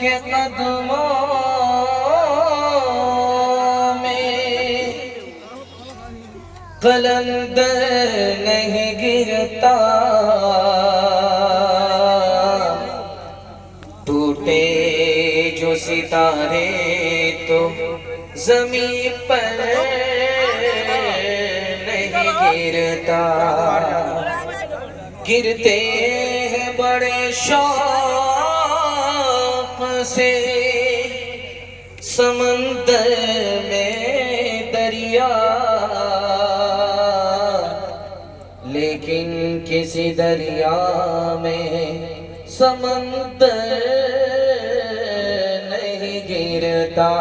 के कदमों कलंदर नहीं गिरता टूटे जो सितारे तो जमीन पर नहीं गिरता गिरते हैं बड़े शौक से समंदर में दरिया लेकिन किसी दरिया में समंदर नहीं गिरता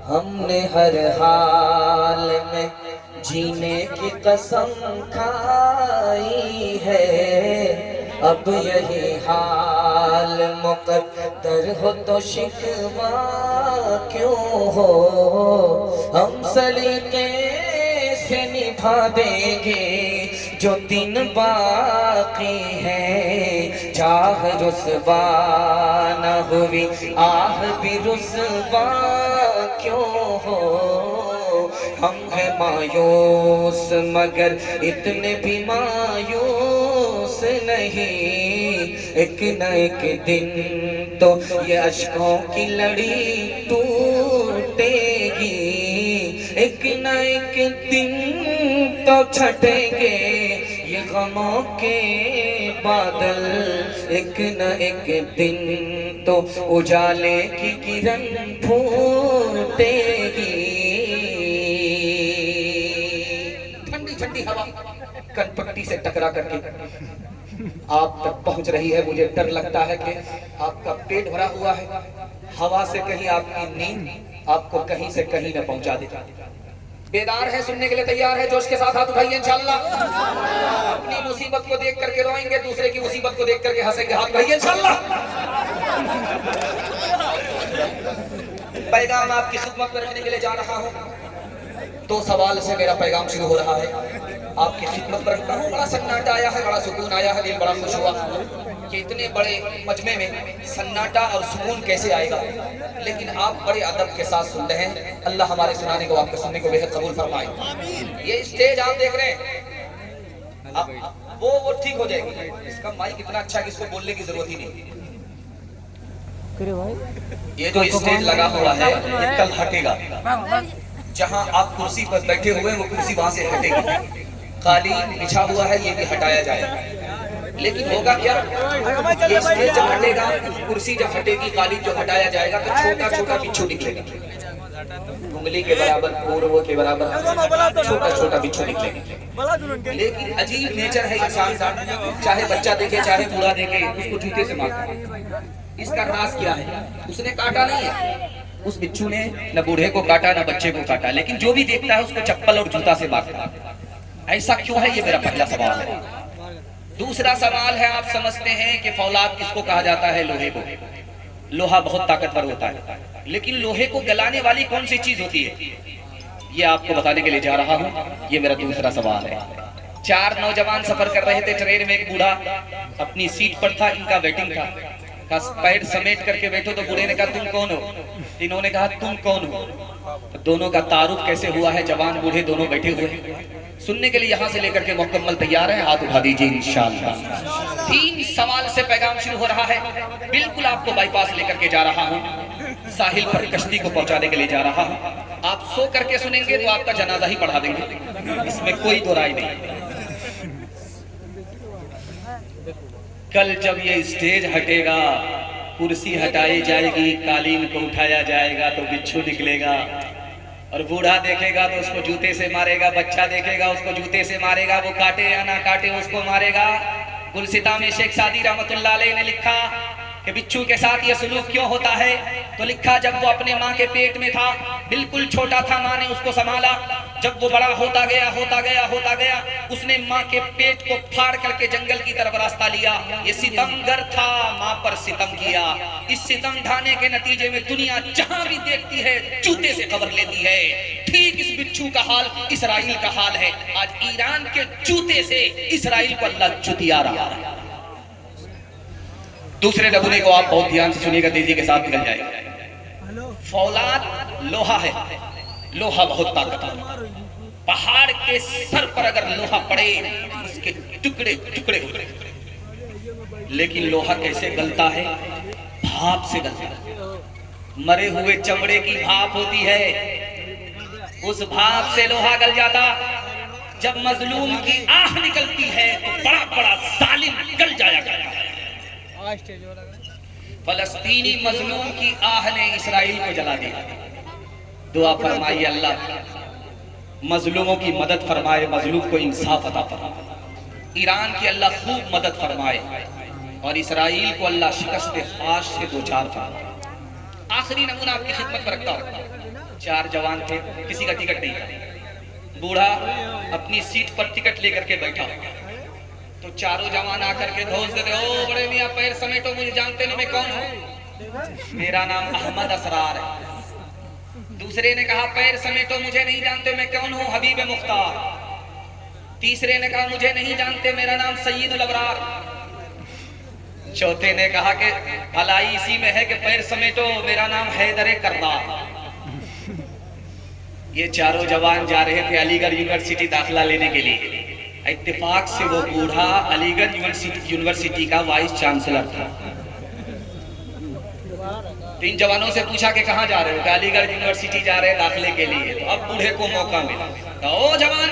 हमने हर हाल में जीने की कसम खाई है अब यही हाल मुकद्दर हो तो शिकवा क्यों हो हम सलीके से निभा देंगे जो दिन बाकी है चाह रुसवा न हुई आह भी रुसवा क्यों हो हम हैं मायूस मगर इतने भी मायूस नहीं एक न एक दिन तो ये अश्कों की लड़ी टूटेगी एक न एक दिन तो छटेंगे ये गमों के बादल एक न एक दिन तो उजाले की किरण फूटेगी ठंडी ठंडी हवा कनपट्टी से टकरा करके आप तक पहुंच रही है। मुझे डर लगता है कि आपका पेट भरा हुआ है, हवा से कहीं आपकी नींद आपको कहीं से कहीं न पहुंचा दे। बेदार है, सुनने के लिए तैयार है, जोश के साथ हाथ उठाइए इंशाअल्लाह। अपनी मुसीबत को देख करके रोएंगे, दूसरे की मुसीबत को देख करके हंसेंगे, हाथ उठाइए इंशाअल्लाह। पैगाम आपकी खिदमत में रखने के लिए जा रहा हूँ। दो सवाल से मेरा पैगाम शुरू हो रहा है, आपकी खिदमत पर रखता हूँ। बड़ा सन्नाटा आया है, बड़ा सुकून आया है, दिल बड़ा खुश हुआ कि इतने बड़े मजमे में सन्नाटा और सुकून कैसे आएगा, लेकिन आप बड़े अदब के साथ सुन रहे हैं। अल्लाह हमारे सुनाने को, आपके सुनने को बेहद कबूल फरमाए। ये स्टेज आप देख रहे हैं, वो ठीक हो जाएगी। इसका माइक इतना अच्छा है कि इसको बोलने की जरूरत ही नहीं। ये जो स्टेज लगा हुआ है ये कल हटेगा। जहां आप कुर्सी पर बैठे हुए हैं वो कुर्सी वहां से हटेगी। कालीन बिछा हुआ है ये भी हटाया जाएगा। लेकिन होगा क्या, ये स्टेज जब हटेगा, कुर्सी जब हटेगी, कालीन जो हटाया जाएगा तो छोटा छोटा बिच्छू निकलेगा। उंगली के बराबर, पूर्व के बराबर छोटा छोटा बिच्छू निकलेगा। लेकिन अजीब नेचर है इंसान का, चाहे बच्चा देखे चाहे बूढ़ा देखे उसको जूते से मारता है। इसका राज क्या है, उसने काटा नहीं है, उस बिच्छू ने न बूढ़े को काटा न बच्चे को काटा, लेकिन जो भी देखता है उसको चप्पल और जूता से मारता है। ऐसा क्यों है, ये मेरा पहला सवाल है। दूसरा सवाल है, आप समझते हैं कि फौलाद किसको कहा जाता है? लोहे को। लोहा बहुत ताकतवर होता है, लेकिन लोहे को गलाने वाली कौन सी चीज होती है? ये आपको बताने के लिए जा रहा हूँ। ये मेरा दूसरा सवाल है। चार नौजवान सफर कर रहे थे ट्रेन में। एक बूढ़ा अपनी सीट पर था, इनका वेटिंग था। पैर समेट करके बैठो तो बूढ़े ने कहा तुम कौन हो? इन्होंने कहा तुम कौन हो? तो दोनों का तारुफ कैसे हुआ है, जवान बूढ़े दोनों बैठे हुए सुनने के लिए यहाँ से लेकर के मुकम्मल तैयार हैं। हाथ उठा दीजिए इंशाअल्लाह। 3 सवाल से पैगाम शुरू हो रहा है। बिल्कुल आपको बाईपास लेकर के जा रहा हूँ, साहिल पर कश्ती को पहुंचाने के लिए जा रहा हूँ। आप सो करके सुनेंगे तो आपका जनाजा ही पढ़ा देंगे, इसमें कोई दो राय नहीं। कल जब ये स्टेज हटेगा, कुर्सी हटाई जाएगी, कालीन को उठाया जाएगा तो बिच्छू निकलेगा और बूढ़ा देखेगा तो उसको जूते से मारेगा, बच्चा देखेगा उसको जूते से मारेगा, वो काटे या ना काटे उसको मारेगा। गुलसिता में शेख सादी रहमतुल्लाह अलैह ने लिखा कि बिच्छू के साथ ये सलूक क्यों होता है, तो लिखा जब वो अपने माँ के पेट में था, बिल्कुल छोटा था, माँ ने उसको संभाला। जब वो बड़ा होता गया उसने माँ के पेट को फाड़ करके जंगल की तरफ रास्ता लिया। ये सितमगर था, माँ पर सितम किया। इस सितम ढाने के नतीजे में दुनिया जहां भी देखती है जूते से खबर लेती है। ठीक इस बिच्छू का हाल इसराइल का हाल है। आज ईरान के जूते से इसराइल को अल्लाह जुतिया रहा है। दूसरे नमूने को आप बहुत ध्यान से सुनिएगा, तेजी के साथ निकल जाएगा। फौलाद लोहा है, लोहा बहुत ताकतवर। पहाड़ के सर पर अगर लोहा पड़े उसके टुकड़े टुकड़े होते, लेकिन लोहा कैसे गलता है? भाप से गलता है। मरे हुए चमड़े की भाप होती है, उस भाप से लोहा गल जाता। जब मजलूम की आह निकलती है तो बड़ा बड़ा जालिम गल जाया करता है। फलस्तीनी मजलूम की आह ने इसराइल को जला दिया। दुआ फरमाइए अल्लाह मजलूमों की मदद फरमाए, मजलूम को इंसाफ अता फरमाए। ईरान की अल्लाह खूब मदद फरमाए और इसराइल को अल्लाह शिकस्त खाश से दो चार फरमाए। आखिरी नमूना आपकी खिदमत पर रखता हूं। 4 जवान थे, किसी का टिकट नहीं था। बूढ़ा अपनी सीट पर टिकट लेकर के बैठा तो चारों जवान आकर के धोस देते, ओ बड़े मियां पैर समेटो, मुझे जानते नहीं मैं कौन हूँ? मेरा नाम अहमद असरार है। दूसरे ने कहा पैर समेटो, मुझे नहीं जानते मैं कौन हूँ? हबीब मुख्तार। तीसरे ने कहा मुझे नहीं जानते, मेरा नाम सईदुल अबरार। चौथे ने कहा कि भलाई इसी में है कि पैर समेटो, मेरा नाम हैदर कर्रार। ये चारों जवान जा रहे थे अलीगढ़ यूनिवर्सिटी दाखिला लेने के लिए। इत्तेफाक से वो बूढ़ा अलीगढ़ यूनिवर्सिटी का वाइस चांसलर था। 3 जवानों से पूछा कि कहाँ जा रहे हो? अलीगढ़ यूनिवर्सिटी जा रहे हैं दाखिले के लिए। तो अब बूढ़े को मौका मिला, तो ओ जवान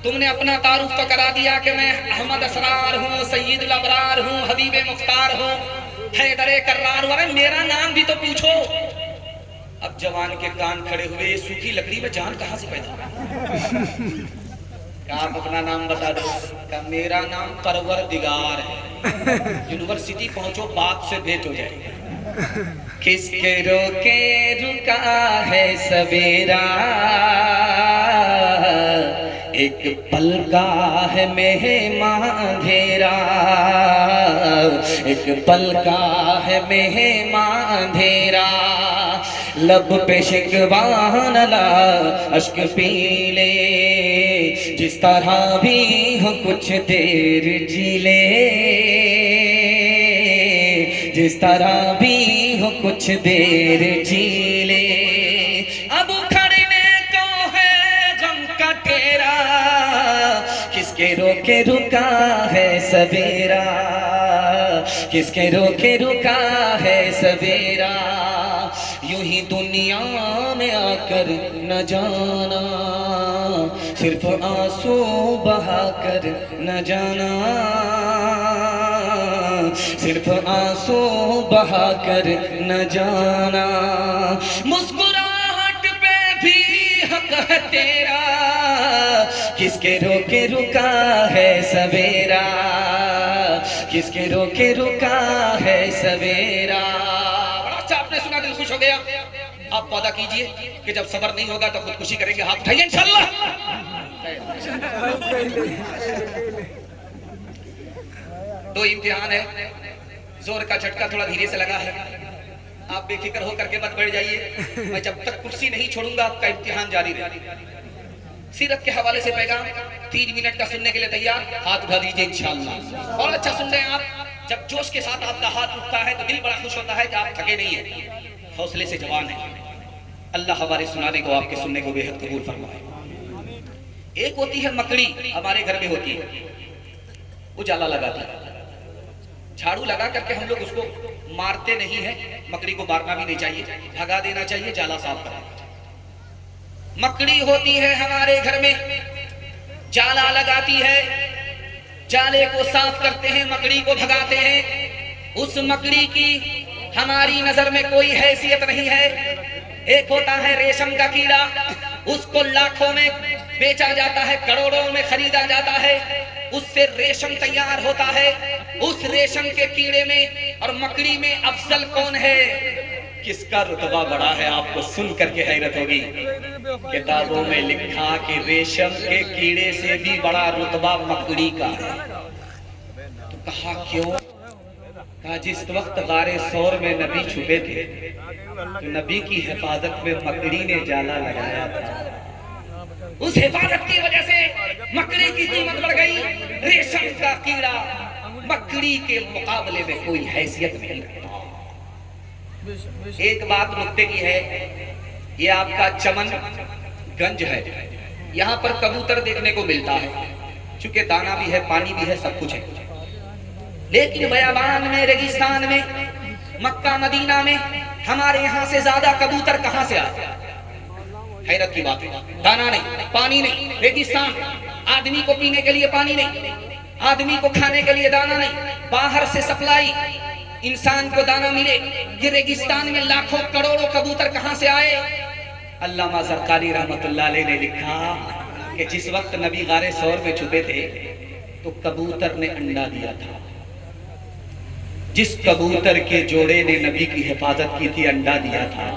तुमने अपना तारुफ तो करा दिया कि मैं अहमद असरार हूँ, सईदुल अबरार हूँ, हबीब मुख्तार हूँ, हैदर कर्रार हूँ, अरे मेरा नाम भी तो पूछो। अब जवान के कान खड़े हुए, सूखी लकड़ी में जान कहाँ से पैदा? आप अपना नाम बता दो। का मेरा नाम परवरदिगार है। यूनिवर्सिटी पहुंचो, बाप से भेंट हो जाए। किसके रोके रुका है सवेरा, एक पल का है मेहमान घेरा, एक पल का है मेहमान घेरा। लब पे शिकवा न ला अश्क पी ले, जिस तरह भी हो कुछ देर जी ले, जिस तरह भी हो कुछ देर जी ले। अब खड़ने को है गम का तेरा, किसके रोके रुका है सवेरा, किसके रोके रुका है सवेरा। यूं ही दुनिया में आकर न जाना, सिर्फ आंसू बहाकर न जाना, सिर्फ आंसू बहाकर न जाना। मुस्कुराहट पे भी हक है तेरा, किसके रोके रुका है सवेरा, किसके रोके रुका है सवेरा। आपने सुना, दिल खुश हो गया। आप वादा कीजिए कि जब सबर नहीं होगा तो खुदकुशी करेंगे। हाथ उठाइए इंशाल्लाह। दो इम्तिहान है, जोर का झटका थोड़ा धीरे से लगा है। आप बेफिक्र होकर के मत बैठ जाइए, मैं जब तक कुर्सी नहीं छोड़ूंगा आपका इम्तिहान जारी रहेगा। सीरत के हवाले से पैगाम 3 मिनट का सुनने के लिए तैयार? हाथ उठा दीजिए इंशाअल्लाह। और अच्छा सुन रहे हैं आप? जब जोश के साथ आपका हाथ उठता है तो दिल बड़ा खुश होता है कि आप थके नहीं है, हौसले से जवान है। अल्लाह हमारे सुनाने को, आपके सुनने को बेहद कबूल फरमाए। एक होती है मकड़ी, हमारे घर में होती है, उजाला लगाती है। झाड़ू लगा करके हम लोग उसको मारते नहीं है, मकड़ी को मारना भी नहीं चाहिए, भगा देना चाहिए, जाला साफ करना। मकड़ी होती है हमारे घर में, जाला लगाती है, जाले को साफ करते हैं, मकड़ी को भगाते हैं। उस मकड़ी की हमारी नजर में कोई हैसियत नहीं है। एक होता है रेशम का कीड़ा, उसको लाखों में बेचा जाता है, करोड़ों में खरीदा जाता है, उससे रेशम तैयार होता है। उस रेशम के कीड़े में और मकड़ी में अफजल कौन है? किसका रुतबा बड़ा है? आपको सुन करके हैरत होगी। किताबों में लिखा कि रेशम के कीड़े से भी बड़ा रुतबा मकड़ी का है। तो कहा क्यों? कहा जिस वक्त गारे सौर में नबी छुपे थे तो नबी की हिफाजत में मकड़ी ने जाला लगाया था। उस हिफाजत की वजह से मकड़ी की कीमत बढ़ गई। रेशम का कीड़ा मकड़ी के मुकाबले में कोई हैसियत नहीं रखता। एक बात नुक्ते की है, ये आपका चमन गंज है, यहाँ पर कबूतर देखने को मिलता है, चूंकि दाना भी है, पानी भी है, सब कुछ है। लेकिन बयाबान में, रेगिस्तान में, मक्का मदीना में हमारे यहाँ से ज्यादा कबूतर कहाँ से आते? हैरत की बात है। दाना नहीं, पानी नहीं, रेगिस्तान, आदमी को पीने के लिए पानी नहीं, आदमी को खाने के लिए दाना नहीं, बाहर से सप्लाई, इंसान को दाना मिले। ये रेगिस्तान में लाखों करोड़ों कबूतर कहाँ से आए? अल्लामा ज़रक़ानी रहमतुल्लाह अलैह ने लिखा कि जिस वक्त नबी गारे सौर में छुपे थे तो कबूतर ने अंडा दिया था। जिस कबूतर के जोड़े ने नबी की हिफाजत की थी, अंडा दिया था,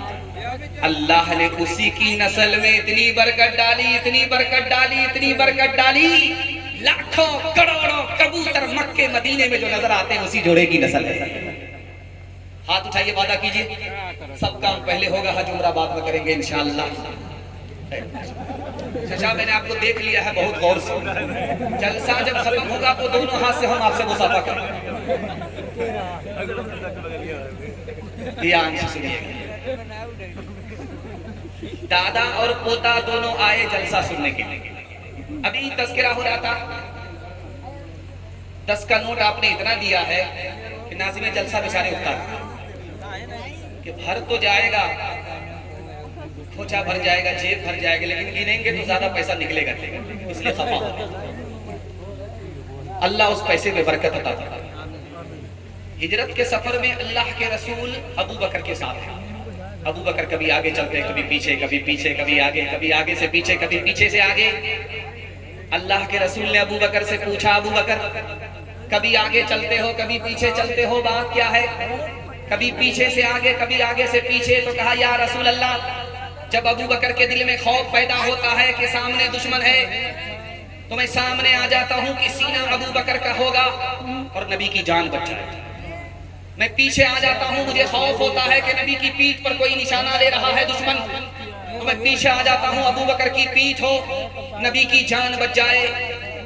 अल्लाह ने उसी की नस्ल में इतनी बरकत डाली, इतनी बरकत डाली, इतनी बरकत डाली, लाखों करोड़ों कबूतर मक्के मदीने में जो नजर आते हैं उसी जोड़े की नस्ल है। हाथ उठाइए, वादा कीजिए, सब काम पहले होगा, हज उम्रा बाद में करेंगे इंशाअल्लाह। चाचा मैंने आपको देख लिया है बहुत गौर से, जलसा जब खत्म होगा तो दोनों हाथ से हम आपसे मुसाफा करेंगे। दादा और पोता दोनों आए जलसा सुनने के लिए। अभी तज़किरा हो रहा था, 10 का नोट आपने इतना दिया है कि नाज़िम जलसा बेचारे उतार कि भर तो जाएगा, खोचा भर जाएगा, जेब भर जाएगा, लेकिन गिनेंगे तो ज्यादा पैसा निकलेगा, इसलिए खफा होगा। अल्लाह उस पैसे में बरकत अता फरमाए। हिजरत के सफर में अल्लाह के रसूल अबू बकर के साथ हैं। अबू बकर कभी आगे चलते, कभी पीछे, कभी पीछे, कभी आगे, कभी आगे से पीछे, कभी पीछे से आगे। अल्लाह के रसूल ने अबू बकर से पूछा, अबू बकर कभी आगे चलते हो, कभी पीछे चलते हो, बात क्या है? कभी पीछे से आगे, कभी आगे से पीछे। तो कहा या रसूल अल्लाह, जब अबू बकर के दिल में खौफ पैदा होता है कि सामने दुश्मन है तो मैं सामने आ जाता हूँ कि सीना अबू बकर का होगा और नबी की जान बच जाए। मैं पीछे आ जाता हूँ, मुझे खौफ होता है कि नबी की पीठ पर कोई निशाना ले रहा है दुश्मन, तो मैं पीछे आ जाता हूँ, अबू बकर की पीठ हो, नबी की जान बच जाए।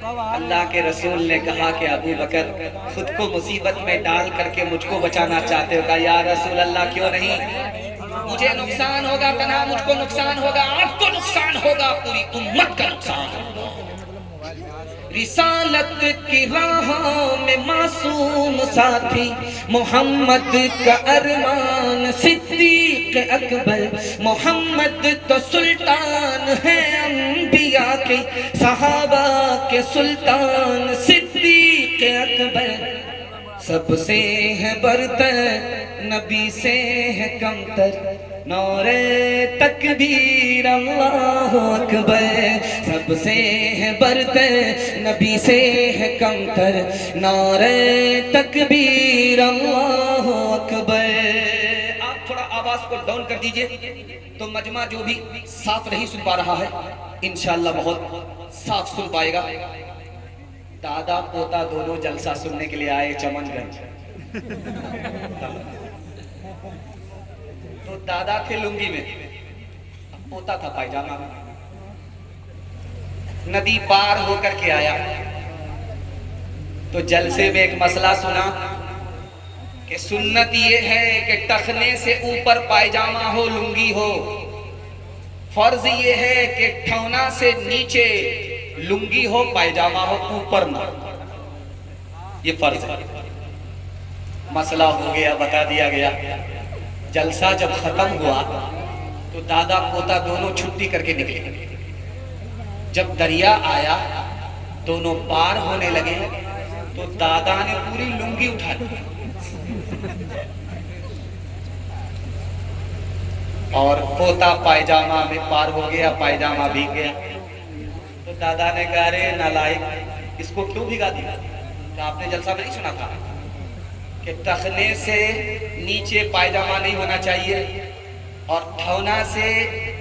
अल्लाह के रसूल ने कहा कि अबू बकर खुद को मुसीबत में डाल करके मुझको बचाना चाहते हो? का या रसूल अल्लाह क्यों नहीं, मुझे नुकसान होगा, तना मुझको नुकसान होगा, आपको नुकसान होगा, पूरी उम्मत का नुकसान होगा। रिसालत की राहों में मासूम साथी मोहम्मद का अरमान, सिद्दीक अकबर मोहम्मद तो सुल्तान है अंबिया के, सहाबा के सुल्तान सिद्दीक अकबर। सबसे है बरतर, नबी से है कमतर, नौरे तकबीर अल्लाहु अकबर। सबसे है बरतर, नबी से है कमतर, नौरे तकबीर अल्लाहु अकबर। आप थोड़ा आवाज को डाउन कर दीजिए तो मजमा जो भी साफ नहीं सुन पा रहा है इंशाअल्लाह बहुत साफ सुन पाएगा। दादा पोता दोनों जलसा सुनने के लिए आए चमनगंज। तो दादा थे लुंगी में, पोता था पायजामा में। नदी पार होकर के आया तो जलसे में एक मसला सुना कि सुन्नत ये है कि टखने से ऊपर पायजामा हो, लुंगी हो। फर्ज ये है कि ठौना से नीचे लुंगी हो, पायजामा हो, ऊपर ना। ये फर्ज है। मसला हो गया, बता दिया गया। जलसा जब खत्म हुआ तो दादा पोता दोनों छुट्टी करके निकले। जब दरिया आया, दोनों पार होने लगे तो दादा ने पूरी लुंगी उठा ली और पोता पायजामा में पार हो गया, पायजामा भीग गया। तो दादा ने कहा, अरे नालायक, इसको क्यों भिगा दिया? तो आपने जलसा में नहीं सुना था कि टखने से नीचे पायजामा नहीं होना चाहिए और ठौना से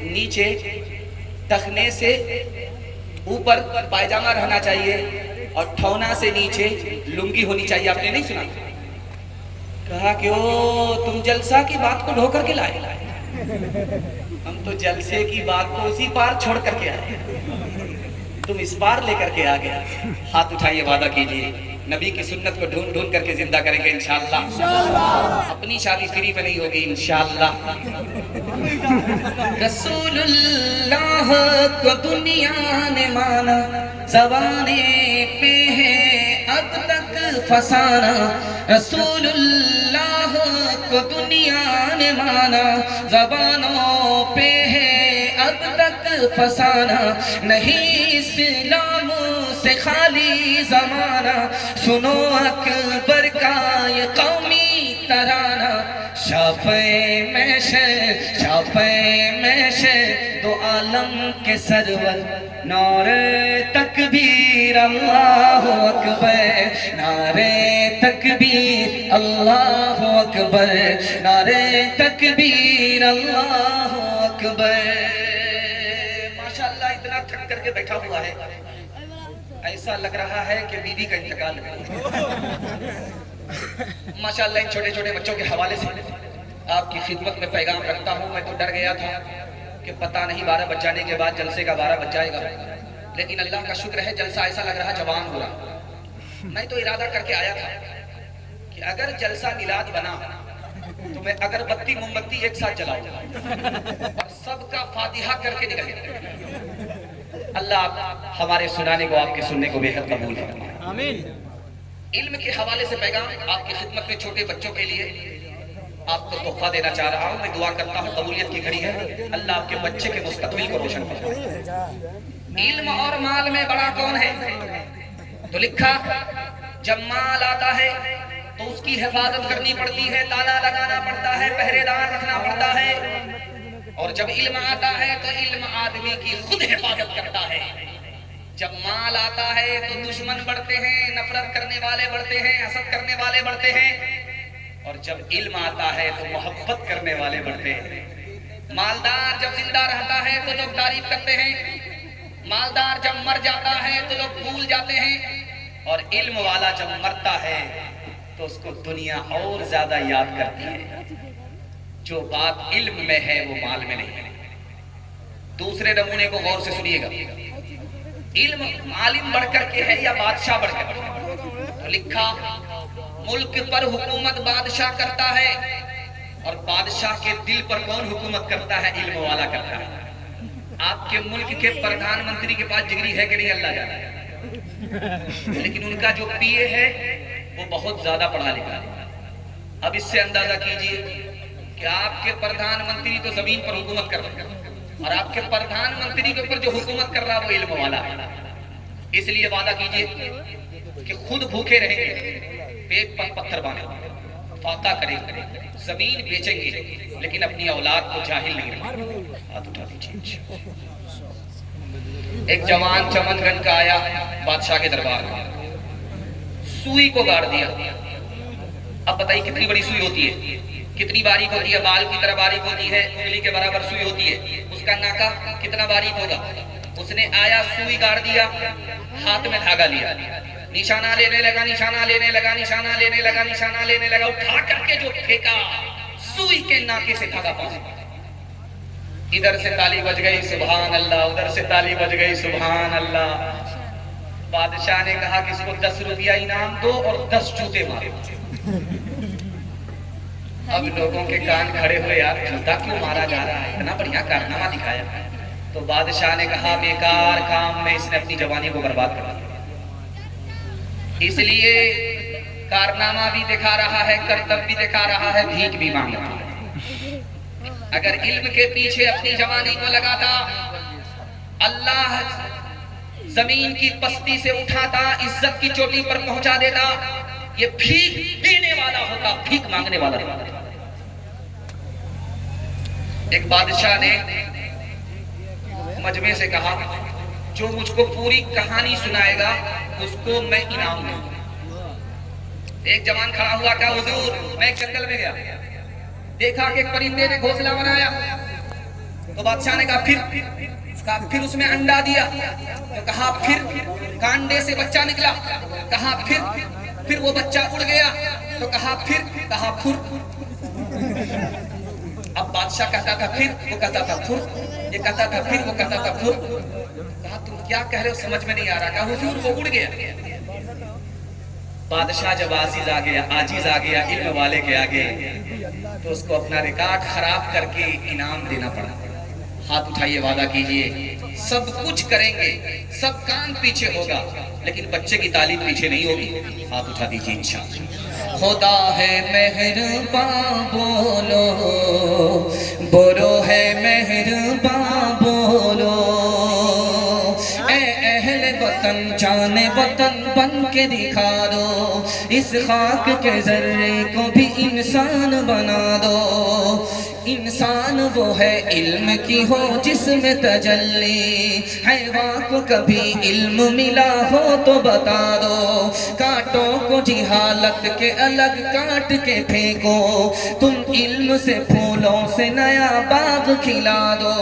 नीचे, टखने से ऊपर पायजामा रहना चाहिए और ठौना से नीचे लुंगी होनी चाहिए। आपने नहीं सुना? कहा कि ओ, तुम जलसा की बात को ढो करके लाए। हम तो जलसे की बात को उसी पार छोड़ करके आए, तुम इस पार लेकर के आ गए। हाथ उठाइए, वादा कीजिए नबी की सुन्नत को ढूंढ ढूंढ करके जिंदा करेंगे इंशाअल्लाह। अपनी शादी फ्री में नहीं होगी इंशाअल्लाह। रसूलुल्लाह को दुनिया ने माना, ज़बाने पे है अब तक फसाना। रसूलुल्लाह को दुनिया ने माना, ज़बानों पे है अब तक फसाना। नहीं इस्लाम से खाली ज़माना, सुनो अकबर का ये कौमी तराना। शाफ़े मैशे दो आलम के सरवर, नारे तकबीर अल्लाह अकबर, नारे तकबीर अल्लाह अकबर, नारे तकबीर अल्लाह अकबर। माशाअल्लाह, इतना थक करके बैठा हुआ है, ऐसा लग रहा है कि बीवी का इंतकाल है। माशाअल्लाह, इन छोटे छोटे बच्चों के हवाले से आपकी खिदमत में पैगाम रखता हूँ। मैं तो डर गया था कि पता नहीं 12 बज जाने के बाद जलसे का 12 बज जाएगा, लेकिन अल्लाह का शुक्र है जलसा ऐसा लग रहा जवान हो रहा। मैं तो इरादा करके आया था कि अगर जलसा मिलाद बना तो मैं अगरबत्ती मोमबत्ती एक साथ जलाऊंगा और सबका फातिहा करके निकल। अल्लाह हमारे सुनाने को, आपके सुनने को बेहद कबूल फरमाए। आमीन। इल्म के हवाले से पैगाम आपकी खिदमत में छोटे बच्चों के लिए आपको तोहफा देना चाह रहा हूँ। मैं दुआ करता हूँ, कबूलियत की घड़ी है, अल्लाह आपके बच्चे के मुस्तकबिल को रोशन फरमाए। इल्म और माल में बड़ा कौन है? तो लिखा, जब माल आता है तो उसकी हिफाजत करनी पड़ती है, ताला लगाना पड़ता है, पहरेदार रखना पड़ता है। और जब इल्म आता है तो इल्म आदमी की खुद हिफाजत करता है। जब माल आता है तो दुश्मन बढ़ते हैं, नफरत करने वाले बढ़ते हैं, हसद करने वाले बढ़ते हैं। और जब इल्म आता है तो मोहब्बत करने वाले बढ़ते हैं। मालदार जब जिंदा रहता है तो लोग तारीफ करते हैं, मालदार जब मर जाता है तो लोग भूल जाते हैं, और इल्म वाला जब मरता है तो उसको दुनिया और ज्यादा याद करती है। जो बात इल्म में है वो माल में नहीं है। दूसरे नमूने को गौर से सुनिएगा, इल्म आलिम बढ़कर के है या बादशाह बढ़कर? तो लिखा, मुल्क पर हुकूमत बादशाह करता है, और बादशाह के दिल पर कौन हुकूमत करता है? इल्म वाला करता है। आपके मुल्क के प्रधानमंत्री के पास डिग्री है कि नहीं, अल्लाह जाने, लेकिन उनका जो पीए है वो बहुत ज्यादा पढ़ा लिखा है। अब इससे अंदाजा कीजिए कि आपके प्रधानमंत्री तो जमीन पर हुकूमत कर रहे हैं, और आपके प्रधानमंत्री के ऊपर जो हुकूमत कर रहा है वो इल्म वाला है। इसलिए वादा कीजिए कि खुद भूखे रहेंगे, पेट पर पत्थर बांधे, फाका करेंगे, जमीन बेचेंगे, लेकिन अपनी औलाद को जाहिल नहीं रखेंगे। हाथ उठा दीजिए। एक जवान चमनगंज का आया बादशाह के दरबार में, सुई को गाड़ दिया। अब बताइए कितनी बड़ी सुई होती है, कितनी बारीक होती है? बाल की तरह बारीक होती है, उंगली के बराबर सुई होती है। उसका नाका कितना बारीक होगा? उसने आया, सुई गाड़ दिया, हाथ में धागा लिया, निशाना लेने लगा, निशाना लेने लगा, निशाना लेने लगा, निशाना लेने लगा, उठा करके जो फेंका, सुई के नाके से धागा पास। इधर से ताली बज गई सुभान अल्लाह, उधर से ताली बज गई सुभान अल्लाह। बादशाह ने कहा कि इसको 10 रुपया इनाम दो और 10 जूते मारो। अब लोगों के कान खड़े हुए, यार जूता क्यों मारा जा रहा है, इतना बढ़िया कारनामा दिखाया। तो बादशाह ने कहा बेकार काम में इसने अपनी जवानी को बर्बाद कर दिया, इसलिए कारनामा भी दिखा रहा है, कर्तव्य भी दिखा रहा है, भीख भी मांग रहा है। अगर इल्म के पीछे अपनी जवानी को लगाता, अल्लाह जमीन की पस्ती से उठाता, इज्जत की चोटी पर पहुंचा देता, ये भीख देने वाला होता, भीख मांगने वाला नहीं। एक बादशाह ने मजमे से कहा जो मुझको पूरी कहानी सुनाएगा उसको मैं इनाम दूंगा। एक जवान खड़ा हुआ, क्या हुजूर मैं जंगल में गया, देखा कि एक परिंदे ने घोंसला बनाया। तो बादशाह ने कहा फिर उसमें अंडा दिया। तो कहा फिर कांडे से बच्चा निकला। कहा फिर वो बच्चा उड़ गया। तो कहा फुर। अब बादशाह कहता था फिर, वो कहता था फुर, ये कहता था फिर, वो कहता था फुर। कहा तुम क्या कह रहे हो, समझ में नहीं आ रहा। कहा हुजूर वो उड़ गया। बादशाह जब आजीज आ गया इल्म वाले के आगे, तो उसको अपना रिकॉर्ड खराब करके इनाम देना पड़ा। हाथ उठाइए, वादा कीजिए सब कुछ करेंगे, सब काम पीछे होगा, लेकिन बच्चे की तालीम पीछे नहीं होगी। हाथ उठा दीजिए इंशाअल्लाह। खुदा है मेहरबान बोलो, बोलो है मेहरबान बोलो, ए अहले वतन जाने वतन बन के दिखा दो, इस खाक के जर्रे को भी इंसान बना दो। इंसान वो है इल्म की हो जिसमें तजल्ली, हैवान को कभी इल्म मिला हो तो बता दो, कांटों को जिहालत के अलग काट के फेंको, तुम इल्म से फूलों से नया बाग खिला दो।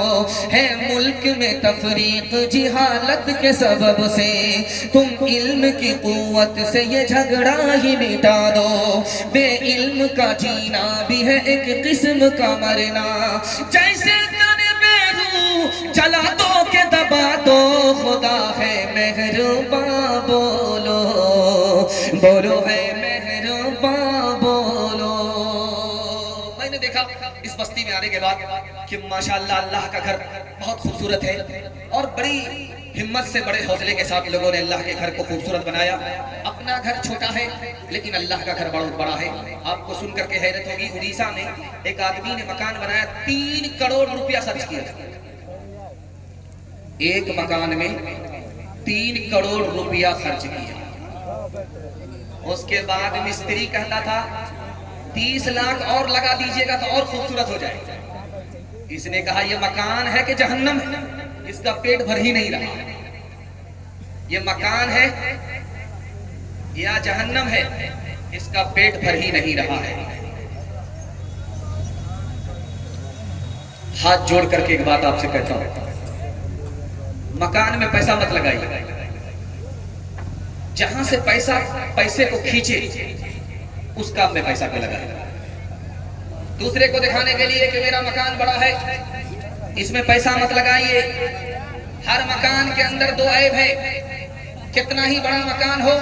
है मुल्क में तफरीक जिहालत के सबब से, तुम इल्म की कुव्वत से ये झगड़ा ही मिटा दो। बे इल्म का जीना भी है एक किस्म का मरना, जैसे तने बेरू जला दो के दबा दो। खुदा है मेहरबान बोलो, बोलो है मेहरबान बोलो। मैंने देखा इस बस्ती में आने के बाद कि माशाअल्लाह अल्लाह का घर बहुत खूबसूरत है, और बड़ी हिम्मत से बड़े हौसले के साथ लोगों ने अल्लाह के घर को खूबसूरत बनाया। अपना घर छोटा है लेकिन अल्लाह का घर बहुत बड़ा है। आपको सुन करके हैरत होगी, उड़ीसा में एक आदमी ने मकान बनाया, 3 करोड़ रुपया खर्च किया। एक मकान में 3 करोड़ रुपया खर्च किया। उसके बाद मिस्त्री कहता था 30 लाख और लगा दीजिएगा तो और खूबसूरत हो जाएगा। इसने कहा यह मकान है कि जहन्नम है, इसका पेट भर ही नहीं रहा। ये मकान है या जहन्नम है, इसका पेट भर ही नहीं रहा है। हाथ जोड़ करके एक बात आपसे कहता हूं, मकान में पैसा मत लगाइए। जहां से पैसे को खींचे उस काम में पैसा को लगाए। दूसरे को दिखाने के लिए कि मेरा मकान बड़ा है, इसमें पैसा मत लगाइए। हर मकान के अंदर 2 ऐब है। कितना ही बड़ा मकान हो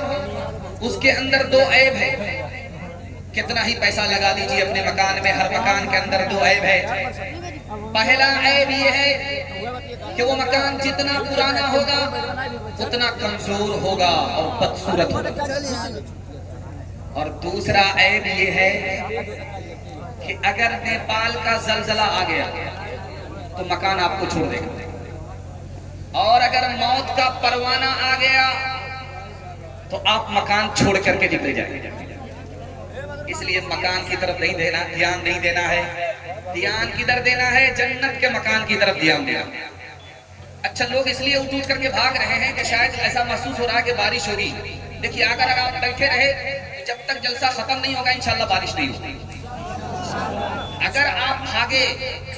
उसके अंदर 2 ऐब है। कितना ही पैसा लगा लीजिए अपने मकान में, हर मकान के अंदर 2 ऐब है। पहला ऐब ये है कि वो मकान जितना पुराना होगा उतना कमजोर होगा और बदसूरत होगा। और दूसरा ऐब ये है कि अगर नेपाल का जलजला आ गया तो मकान आपको छोड़ देगा, और अगर मौत का परवाना आ गया तो आप मकान छोड़ करके निकल जाएंगे। इसलिए मकान की तरफ नहीं देना, ध्यान नहीं देना है। ध्यान किधर देना है? जन्नत के मकान की तरफ ध्यान देना। अच्छा, लोग इसलिए उठ करके भाग रहे हैं कि शायद ऐसा महसूस हो रहा है कि बारिश होगी। देखिए, अगर आप बैठे रहे जब तक जलसा खत्म नहीं होगा इंशाल्लाह बारिश नहीं होगी। अगर आप भागे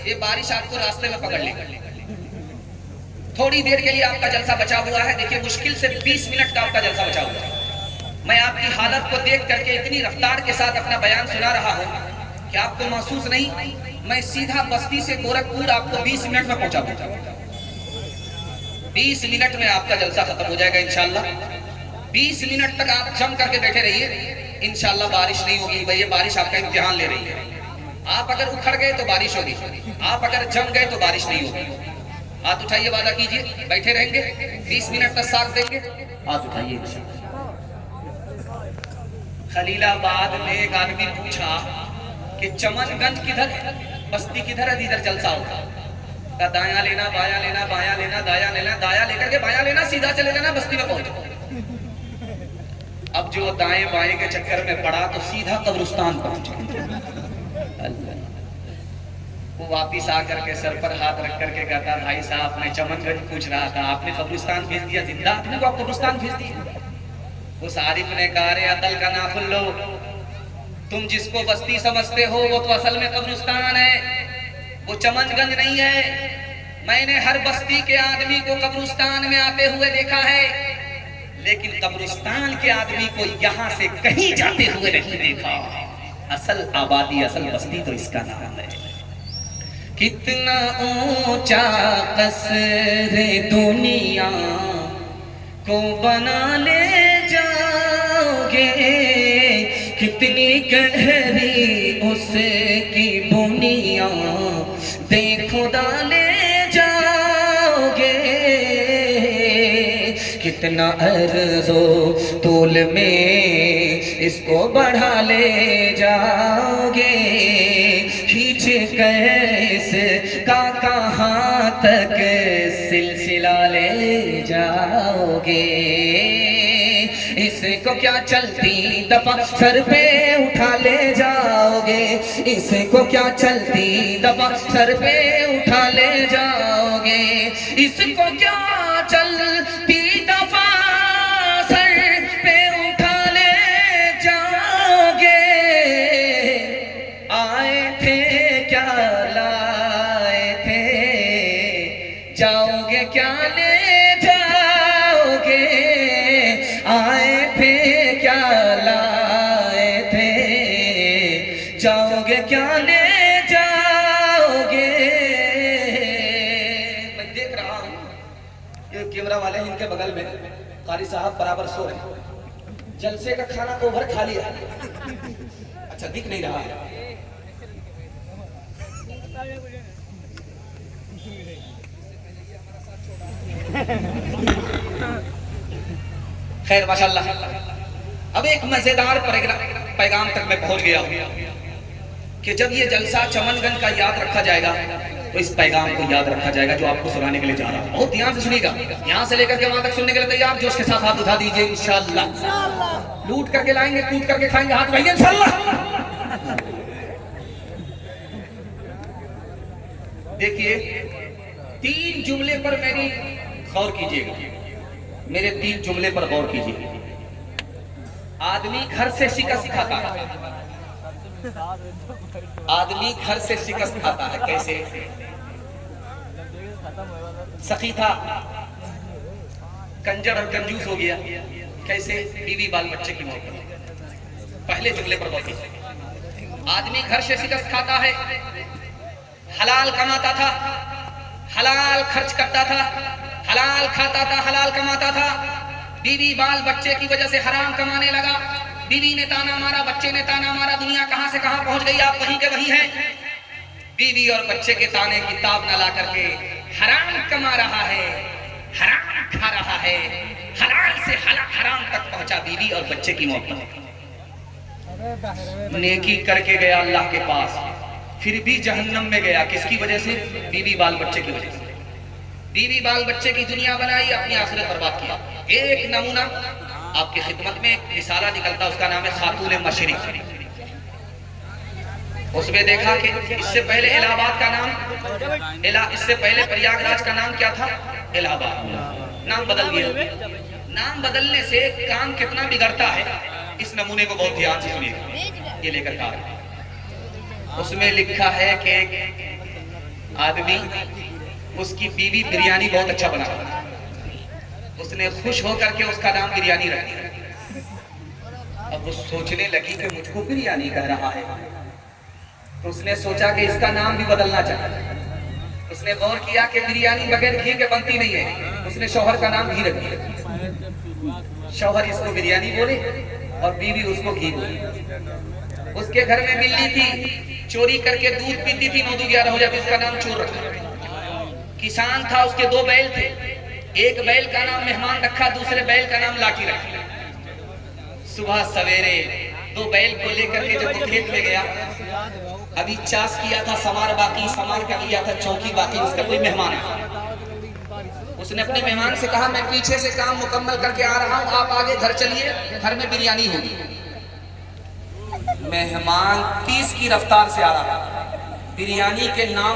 ये बारिश आपको रास्ते में पकड़ लेगी। थोड़ी देर के लिए आपका जलसा बचा हुआ है। देखिए, मुश्किल से 20 मिनट का आपका जलसा बचा हुआ है। मैं आपकी हालत को देख करके इतनी रफ्तार के साथ अपना बयान सुना रहा हूं कि आपको महसूस नहीं मैं सीधा बस्ती से गोरखपुर आपको 20 मिनट में पहुंचा दूंगा। 20 मिनट में आपका जलसा खत्म हो जाएगा इंशाल्लाह। 20 मिनट तक आप जम करके बैठे रहिए, इंशाल्लाह बारिश नहीं होगी। भैया बारिश आपका इम्तिहान ले रही है। आप अगर उखड़ गए तो बारिश होगी, आप अगर जम गए तो बारिश नहीं होगी। हाथ उठाइए, वादा कीजिए, बैठे रहेंगे 20 मिनट तक साथ देंगे। हाथ उठाइए। खलीलाबाद में एक आदमी पूछा कि चमनगंज किधर है, बस्ती किधर है, इधर जलसा होगा। का दाया लेना, बाया लेना, बाया लेना, दाया लेना, दाया लेकर के बाया लेना, सीधा चले जाना, बस्ती में पहुंचो। अब जो दाएं बाएं के चक्कर में पड़ा तो सीधा कब्रिस्तान पहुंचा। वो वापिस आकर के सर पर हाथ रख करके कहता, भाई साहब मैं चमनगंज पूछ रहा था, आपने कब्रिस्तान भेज दिया, जिंदा आदमी को आप कब्रिस्तान भेज दिया। उस आरिफ ने कहा, रे अकल का नाखुन लो, तुम जिसको बस्ती समझते हो वो तो असल में कब्रिस्तान है, वो चमनगंज नहीं है। मैंने हर बस्ती के आदमी को कब्रिस्तान में आते हुए देखा है, लेकिन कब्रिस्तान के आदमी को यहाँ से कहीं जाते हुए नहीं देखा। असल आबादी, असल बस्ती तो इसका नाम है। कितना ऊंचा कसरे दुनिया को बना ले जाओगे, कितनी गहरी उसकी बुनिया देखो डाले जाओगे, कितना अर्ज़ो तूल में इसको बढ़ा ले जाओगे, खींच का कहाँ तक सिलसिला ले जाओगे। इसको क्या चलती दफा सर पे उठा ले जाओगे, इसको क्या चलती दफा सर पे उठा ले जाओगे, इसको क्या चलती दफा सर पे उठा ले जाओगे। आए थे क्या लाए थे, जाओगे क्या ले जाओगे, आए थे क्या लाए थे, जाओगे क्या ले जाओगे। मैं देख रहा हूँ ये कैमरा वाले हैं, इनके बगल में कारी साहब बराबर सो रहे हैं। जलसे का खाना तो भर खा लिया, अच्छा दिख नहीं रहा है। खैर माशाल्लाह, अब एक मजेदार पैगाम तक मैं पहुंच गया हूं कि जब ये जलसा चमनगंज का याद रखा जाएगा तो इस पैगाम को याद रखा जाएगा जो आपको सुनाने के लिए जा रहा हूं। बहुत ध्यान से सुनिएगा, यहां से लेकर के वहां तक सुनने के लिए तैयार, जोश के साथ हाथ उठा दीजिए इंशाअल्लाह। लूट करके लाएंगे, कूट करके खाएंगे, हाथ उठाइए इंशाअल्लाह। देखिए 3 जुमले पर मेरी गौर कीजिएगा, मेरे 3 जुमले पर गौर कीजिए। आदमी घर से शिकस्त खाता है, आदमी घर से शिकस्त खाता है। कैसे? सखी था, कंजर और कंजूस हो गया। कैसे? बीवी बाल बच्चे की मौत पर। पहले जुमले पर गौर कीजिए। आदमी घर से शिकस्त खाता है, हलाल कमाता था, हलाल खर्च करता था, हलाल खाता था, हलाल कमाता था। बीवी बाल बच्चे की वजह से हराम कमाने लगा। बीवी ने ताना मारा, बच्चे ने ताना मारा, दुनिया कहां से कहां पहुंच गई, आप वहीं के वहीं हैं। बीवी और बच्चे के ताने की ताब न ला करके हराम कमा रहा है, हराम खा रहा है, हलाल से हराम तक पहुंचा, बीवी और बच्चे की मौत पर। नेकी करके गया अल्लाह के पास, फिर भी जहन्नम में गया। किसकी वजह से? बीवी बाल बच्चे की वजह से। बीवी बाल बच्चे की दुनिया बनाई, अपनी आखिरत बर्बाद किया। एक नमूना आपकी खिदमत में एक रिसाला निकलता, उसका नाम है खातून मशरिक। उसमें देखा कि इससे पहले इलाहाबाद का नाम इससे पहले प्रयागराज का नाम क्या था? इलाहाबाद। नाम बदल दिया। नाम बदलने से काम कितना बिगड़ता है, इस नमूने को बहुत ध्यान से सुनिएगा। ये लेकर का उसमें लिखा है कि एक आदमी, उसकी बीवी बिरयानी बहुत अच्छा बनाता था, उसने खुश होकर के उसका नाम बिरयानी रख दिया। अब वो सोचने लगी कि मुझको बिरयानी कह रहा है, तो उसने सोचा कि इसका नाम भी बदलना चाहिए। उसने गौर किया कि बिरयानी बगैर घी के बनती नहीं है। उसने शौहर का नाम घी रख दिया। शौहर इसको बिरयानी बोले और बीवी उसको घी बोले। उसके घर में बिल्ली थी, चोरी करके दूध पीती थी 9-11 हो जाती, उसका नाम चोर रखा। किसान था, उसके 2 बैल थे, एक बैल का नाम मेहमान रखा, दूसरे बैल का नाम लाठी रखा। सुबह सवेरे 2 बैल को लेकर के जब खेत में गया, अभी चास किया था, समार बाकी, समार कर लिया था, चौकी बाकी, उसका कोई मेहमान है। उसने अपने मेहमान से कहा, मैं पीछे से काम मुकम्मल करके आ रहा हूं, आप आगे घर चलिए, घर में बिरयानी होगी। मेहमान 30 की रफ्तार से आ रहा, बिरयानी के नाम